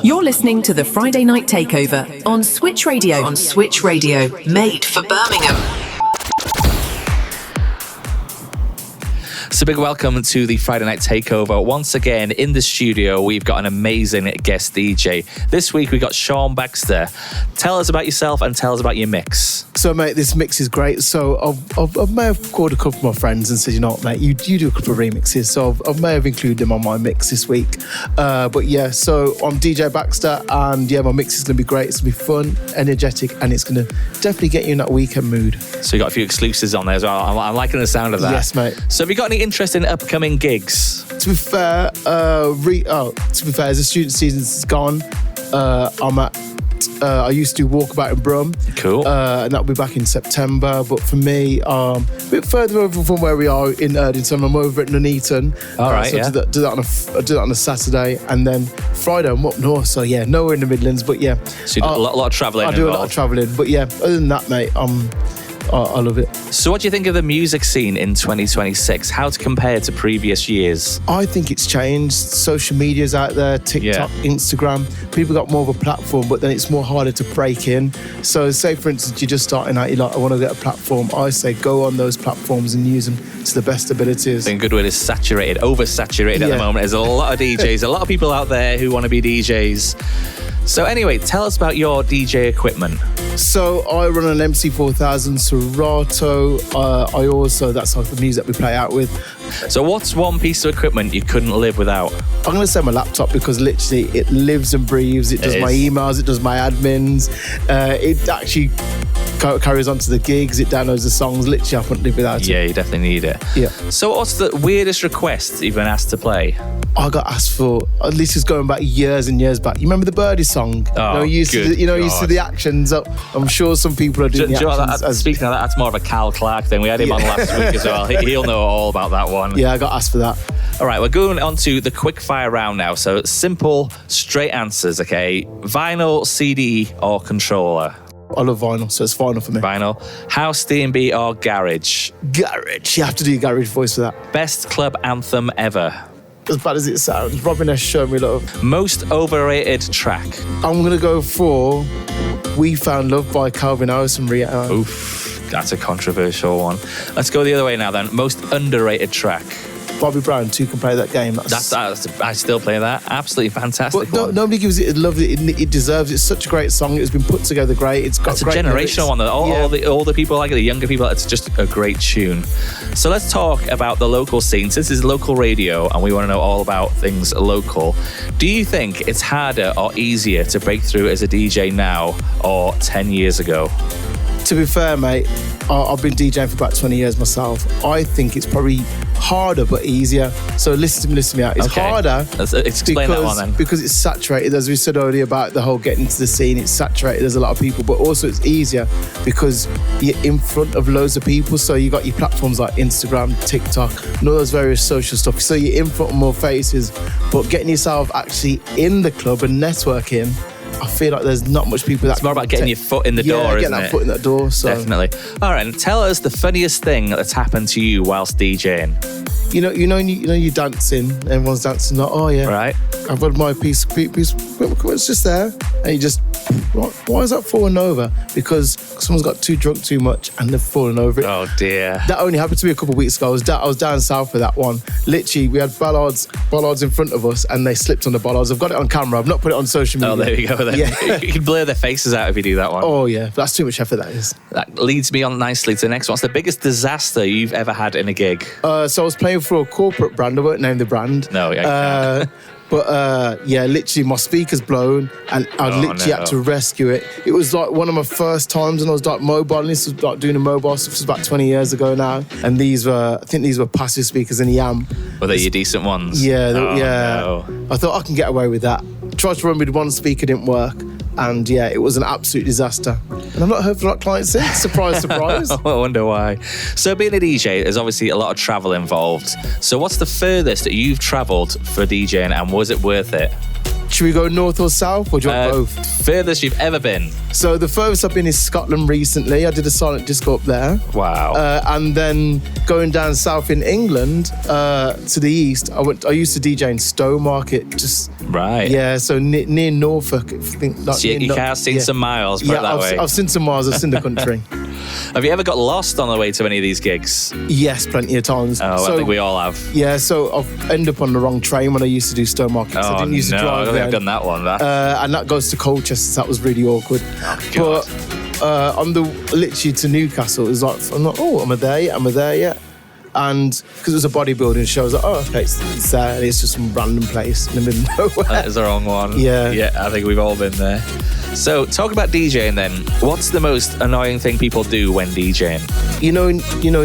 You're listening to the Friday Night Takeover on Switch Radio. On Switch Radio, made for Birmingham. So big welcome to the Friday Night Takeover. Once again, in the studio, we've got an amazing guest DJ. This week, we got Sean Baxter. Tell us about yourself and tell us about your mix. So, mate, this mix is great. So, I may have called a couple of my friends and said, you know what, mate, you do a couple of remixes. So, I may have included them on my mix this week. But yeah, so I'm DJ Baxter, and yeah, my mix is going to be great. It's going to be fun, energetic, and it's going to definitely get you in that weekend mood. So, you got a few exclusives on there as well. I'm liking the sound of that. Yes, mate. So, have you got any interest in upcoming gigs? To be fair, as the student season's gone, I'm at. I used to do Walkabout in Brum. Cool. And that'll be back in September. But for me, a bit further over from where we are in Erdington, I'm over at Nuneaton. All right, so yeah. I do that on a Saturday, and then Friday I'm up north. So yeah, nowhere in the Midlands, but yeah. So you do a lot of travelling. I do a lot of travelling, but yeah. Other than that, mate, I love it. So what do you think of the music scene in 2026? How to compare to previous years? I think it's changed. Social media's out there, TikTok, Instagram. People got more of a platform, but then it's more harder to break in. So say, for instance, you're just starting out, you're like, I want to get a platform. I say go on those platforms and use them to the best abilities. I think a good word is saturated, oversaturated at the moment. There's a lot of DJs, a lot of people out there who want to be DJs. So anyway, tell us about your DJ equipment. So I run an MC4000 Serato. That's like the music that we play out with. So what's one piece of equipment you couldn't live without? I'm going to say my laptop, because literally it lives and breathes. It does my emails, it does my admins. It actually carries on to the gigs, it downloads the songs. Literally, I couldn't live without it. Yeah, you definitely need it. Yeah. So what's the weirdest request you've been asked to play? I got asked for, at least it's going back years and years back. You remember the Birdie song? Oh, used to the actions. I'm sure some people are doing the actions. Speaking of that, that's more of a Cal Clark thing. We had him on last week as well. He'll know all about that one. Yeah, I got asked for that. All right, we're going on to the quick fire round now. So simple, straight answers, okay? Vinyl, CD, or controller? I love vinyl, so it's vinyl for me. Vinyl. House, D&B, or garage? Garage. You have to do your garage voice for that. Best club anthem ever? As bad as it sounds, Robin S. Show Me Love. Most overrated track? I'm going to go for We Found Love by Calvin Harris and Rihanna. Oof, that's a controversial one. Let's go the other way now then. Most underrated track? Bobby Brown, Two Can Play That Game. I still play that. Absolutely fantastic. But nobody gives it the love that it deserves. It's such a great song. It's been put together great. It's got That's great a generational one. All the people like it, the younger people, it's just a great tune. So let's talk about the local scene. This is local radio and we want to know all about things local. Do you think it's harder or easier to break through as a DJ now or 10 years ago? To be fair, mate, I've been DJing for about 20 years myself. I think it's probably harder but easier. So listen to me out. It's harder. Let's explain that one then. Because it's saturated, as we said earlier about the whole getting to the scene. It's saturated. There's a lot of people, but also it's easier because you're in front of loads of people. So you got your platforms like Instagram, TikTok, and all those various social stuff. So you're in front of more faces, but getting yourself actually in the club and networking, I feel like there's not much people that. It's more about getting your foot in the door, isn't it? Getting that foot in that door. So. Definitely. All right, and tell us the funniest thing that's happened to you whilst DJing. You know, you're dancing. Everyone's dancing. Like, oh yeah, right. I've got my piece. It's just there, and you just. Why is that falling over? Because someone's got too drunk too much and they've fallen over it. Oh dear. That only happened to me a couple of weeks ago. I was down south for that one. Literally, we had bollards in front of us, and they slipped on the bollards. I've got it on camera. I've not put it on social media. Oh, there you go. Then. Yeah. You can blur their faces out if you do that one. Oh yeah, that's too much effort. That is. That leads me on nicely to the next one. What's the biggest disaster you've ever had in a gig? So I was playing for a corporate brand. I won't name the brand. No, yeah. But literally my speaker's blown and I had to rescue it. It was like one of my first times and I was like mobile. This was like doing a mobile stuff. This was about 20 years ago now. And I think these were passive speakers in the amp. Were they your decent ones? Yeah, No. I thought I can get away with that. Tried to run with one speaker, didn't work. And yeah, it was an absolute disaster. And I've not heard from that client since. Surprise, surprise. I wonder why. So being a DJ, there's obviously a lot of travel involved. So what's the furthest that you've travelled for DJing and was it worth it? Should we go north or south, or do you want both? Furthest you've ever been? So the furthest I've been is Scotland recently. I did a silent disco up there. Wow. And then going down south in England to the east, I used to DJ in Stowmarket. Just right. Yeah, so near Norfolk. I think. So you kind of seen some miles, put it that way. I've seen some miles. I've seen the country. Have you ever got lost on the way to any of these gigs? Yes, plenty of times. Oh, I think we all have. Yeah, so I've ended up on the wrong train when I used to do Stowmarket. I didn't used to drive I don't think I've done that one. And that goes to Colchester, so that was really awkward. Oh, God. But on the literally to Newcastle, it was like, I'm like, oh, am I there yet? Am I there yet? And because it was a bodybuilding show, I was like, oh, okay, it's there. And it's just some random place in the middle of nowhere. That is the wrong one. Yeah. Yeah, I think we've all been there. So, talk about DJing then. What's the most annoying thing people do when DJing? You know when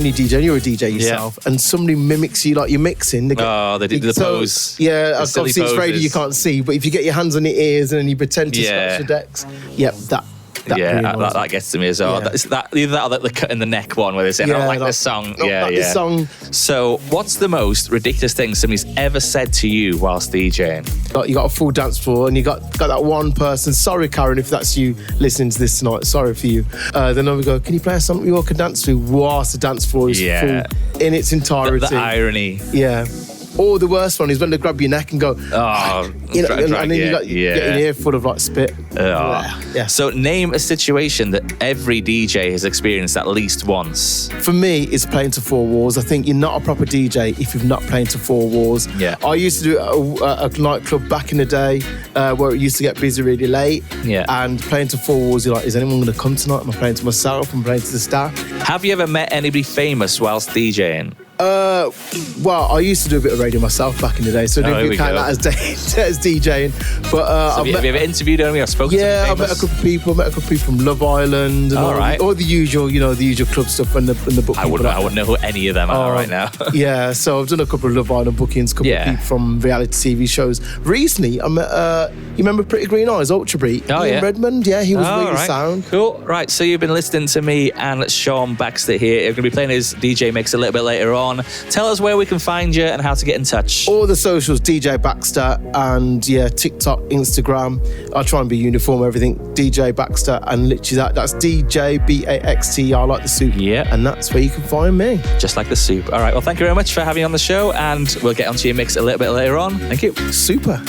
you DJ, you're a DJ yourself, and somebody mimics you like you're mixing. They do the pose. Yeah, the obviously it's radio, you can't see, but if you get your hands on your ears and then you pretend to scratch the decks, that gets to me as well. Yeah. It's either that or the cut in the neck one where they say, I don't like this song. This song. So, what's the most ridiculous thing somebody's ever said to you whilst DJing? You got a full dance floor and you got that one person. Sorry, Karen, if that's you listening to this tonight. Sorry for you. Then we go, can you play something you all can dance to? Whilst the dance floor is full in its entirety. The irony. Yeah. Or the worst one is when they grab your neck and go, and then you get your ear full of like spit. Yeah. So name a situation that every DJ has experienced at least once. For me, it's playing to four walls. I think you're not a proper DJ if you've not playing to four walls. Yeah. I used to do a nightclub back in the day where it used to get busy really late. Yeah. And playing to four walls, you're like, is anyone going to come tonight? Am I playing to myself? Am I playing to the staff? Have you ever met anybody famous whilst DJing? Well, I used to do a bit of radio myself back in the day, so I didn't count that as DJing. But have you ever interviewed anybody or spoken to I famous? met a couple of people. From Love Island, and all the usual, the usual club stuff and the book. I wouldn't know who any of them are right now. Yeah, so I've done a couple of Love Island bookings, a couple of people from reality TV shows. Recently, I met. You remember Pretty Green Eyes, Ultra Beat? Ian Redmond. Yeah, he was really sound. Cool. Right, so you've been listening to me and Sean Baxter here. You're going to be playing his DJ mix a little bit later on. Tell us where we can find you and how to get in touch. All the socials, DJ Baxter, and TikTok, Instagram. I try and be uniform, everything. DJ Baxter, and literally that's DJ BAXTR, like the soup. Yeah. And that's where you can find me. Just like the soup. All right, well, thank you very much for having me on the show, and we'll get onto your mix a little bit later on. Thank you. Super.